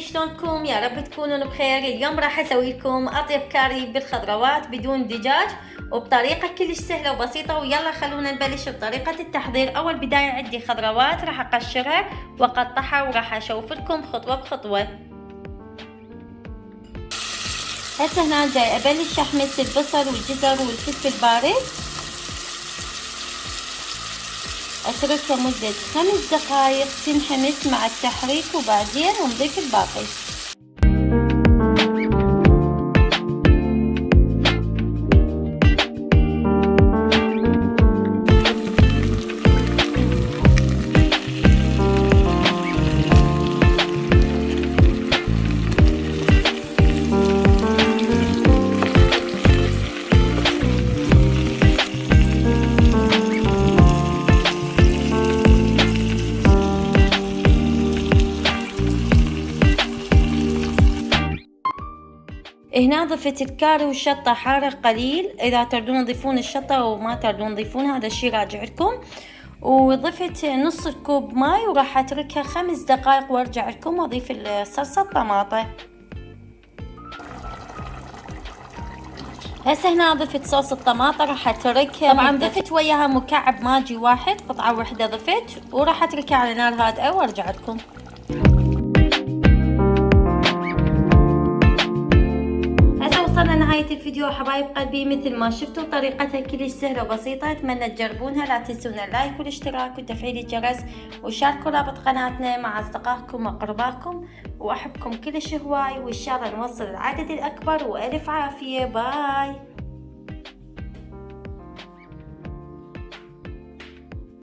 شلونكم؟ يا رب تكونون بخير. اليوم راح اسوي لكم اطيب كاري بالخضروات بدون دجاج وبطريقة كلش سهلة وبسيطة. ويلا خلونا نبلش بطريقة التحضير. اول بداية عندي خضروات راح اقشرها واقطعها وراح اشوف لكم خطوة بخطوة. هسه هنا جاي ابلش احمس البصل والجزر والفلفل البارد، اتركها مدة 5 دقايق تنحمس مع التحريك وبعدين نضيف الباقي. هنا ضفت الكاري والشطة حارة قليل، اذا تردون تضيفون الشطة وما تردون تضيفون هذا الشي راجع لكم. وضفت نص كوب ماي وراح اتركها 5 دقايق وارجع لكم واضيف الصلصة الطماطة. هسه هنا ضفت صوص الطماطة راح اتركها، طبعا ضفت وياها مكعب ماجي واحد، قطعة واحدة ضفت، وراح اتركها على نار هادئة وارجع لكم. وصلنا لنهاية الفيديو حبايب قلبي. مثل ما شفتوا طريقتها كلش سهلة وبسيطة، اتمنى تجربونها. لا تنسون اللايك والاشتراك وتفعيل الجرس وشاركوا رابط قناتنا مع اصدقائكم واقربائكم، واحبكم كلش هواي، وان شاء الله نوصل العدد الاكبر. والف عافية. باي.